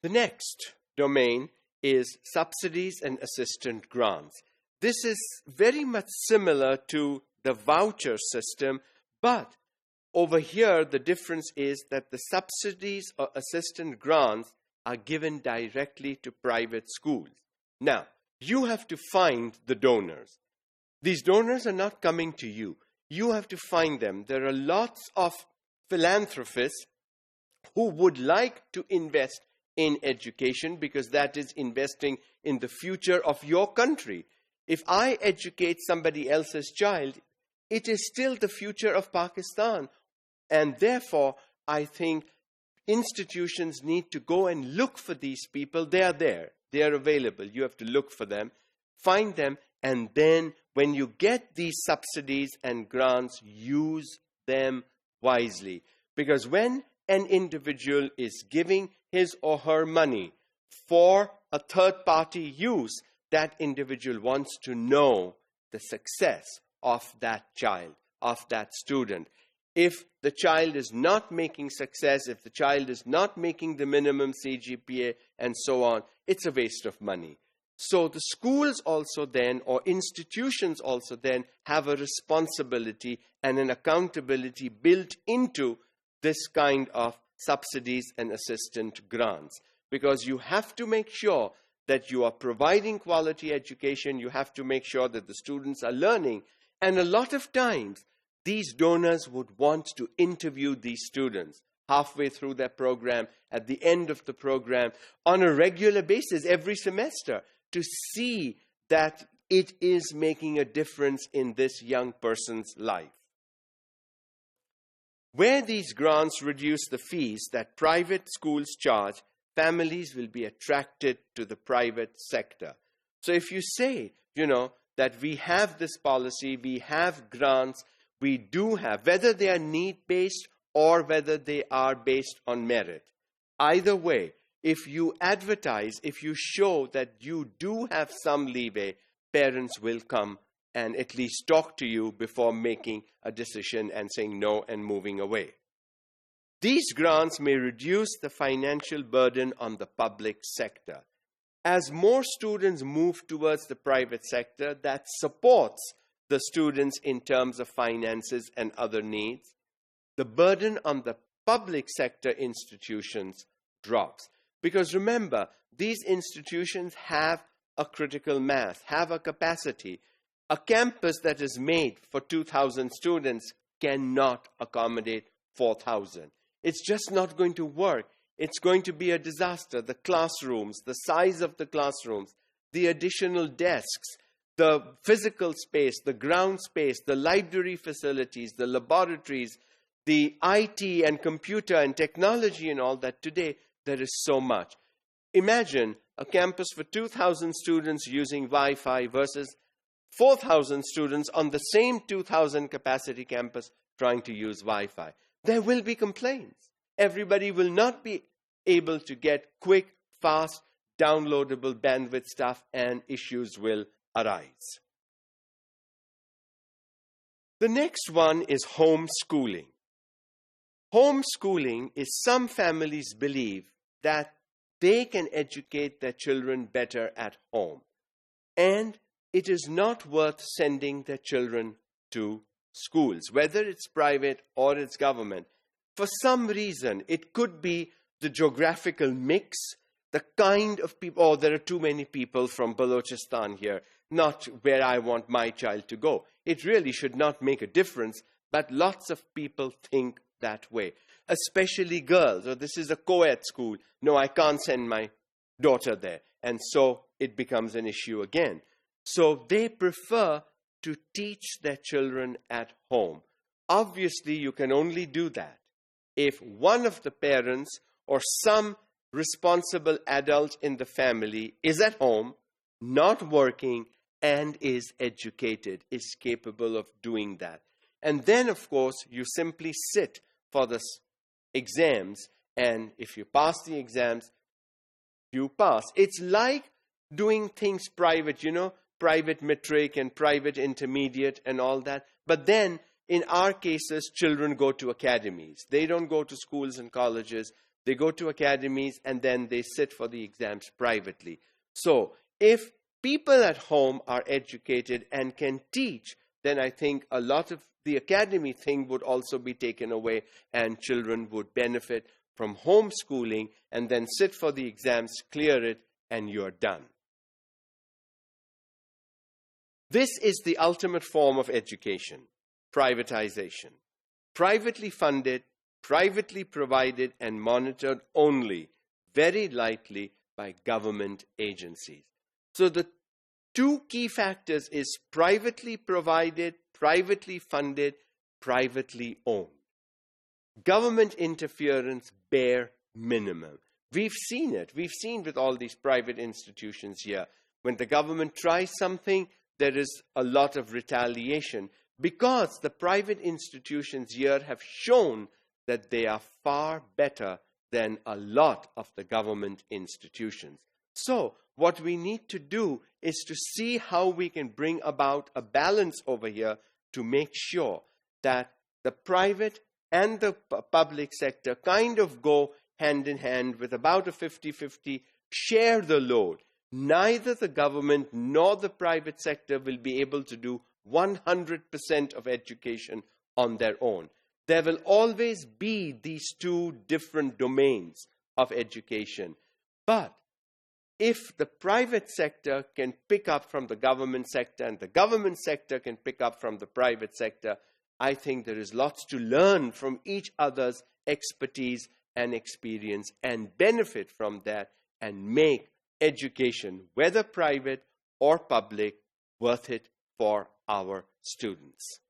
The next domain is subsidies and assistance grants. This is very much similar to the voucher system, but over here the difference is that the subsidies or assistance grants are given directly to private schools. Now, you have to find the donors. These donors are not coming to you. You have to find them. There are lots of philanthropists who would like to invest in education because that is investing in the future of your country. If I educate somebody else's child, it is still the future of Pakistan. And therefore, I think institutions need to go and look for these people. They are there. They are available. You have to look for them, find them, and then when you get these subsidies and grants, use them wisely. Because when an individual is giving his or her money for a third-party use, that individual wants to know the success of that child, of that student. If the child is not making success, if the child is not making the minimum CGPA and so on, it's a waste of money. So the schools also then, or institutions also then, have a responsibility and an accountability built into this kind of subsidies and assistance grants. Because you have to make sure that you are providing quality education, you have to make sure that the students are learning. And a lot of times, these donors would want to interview these students halfway through their program, at the end of the program, on a regular basis every semester to see that it is making a difference in this young person's life. Where these grants reduce the fees that private schools charge, families will be attracted to the private sector. So if you say, that we have this policy, we have grants, we do have, whether they are need-based or whether they are based on merit. Either way, if you advertise, if you show that you do have some leeway, parents will come and at least talk to you before making a decision and saying no and moving away. These grants may reduce the financial burden on the public sector. As more students move towards the private sector, that supports the students in terms of finances and other needs. The burden on the public sector institutions drops. Because remember, these institutions have a critical mass, have a capacity. A campus that is made for 2,000 students cannot accommodate 4,000. It's just not going to work. It's going to be a disaster. The classrooms, the size of the classrooms, the additional desks, the physical space, the ground space, the library facilities, the laboratories, the IT and computer and technology and all that. Today, there is so much. Imagine a campus for 2,000 students using Wi-Fi versus 4,000 students on the same 2,000 capacity campus trying to use Wi-Fi. There will be complaints. Everybody will not be able to get quick, fast, downloadable bandwidth stuff, and issues will arise. The next one is homeschooling. Homeschooling is some families believe that they can educate their children better at home, and it is not worth sending their children to schools, whether it's private or it's government. For some reason, it could be the geographical mix, the kind of people, oh, there are too many people from Balochistan here, not where I want my child to go. It really should not make a difference, but lots of people think that way, especially girls. Oh, this is a co-ed school. No, I can't send my daughter there. And so it becomes an issue again. So they prefer to teach their children at home. Obviously, you can only do that if one of the parents or some responsible adult in the family is at home, not working, and is educated, is capable of doing that. And then, of course, you simply sit for the exams, and if you pass the exams, you pass. It's like doing things private, private matric and private intermediate and all that. But then, in our cases, children go to academies. They don't go to schools and colleges. they go to academies, and then they sit for the exams privately. So if people at home are educated and can teach, then I think a lot of the academy thing would also be taken away, and children would benefit from homeschooling and then sit for the exams, clear it, and you're done. This is the ultimate form of education, privatization. Privately funded, privately provided, and monitored only, very lightly, by government agencies. So the two key factors is privately provided, privately funded, privately owned. Government interference, bare minimum. We've seen it. We've seen with all these private institutions here. When the government tries something, there is a lot of retaliation, because the private institutions here have shown that they are far better than a lot of the government institutions. So what we need to do is to see how we can bring about a balance over here to make sure that the private and the public sector kind of go hand in hand with about a 50-50, share the load. Neither the government nor the private sector will be able to do 100% of education on their own. There will always be these two different domains of education. But if the private sector can pick up from the government sector and the government sector can pick up from the private sector, I think there is lots to learn from each other's expertise and experience and benefit from that and make education, whether private or public, worth it for our students.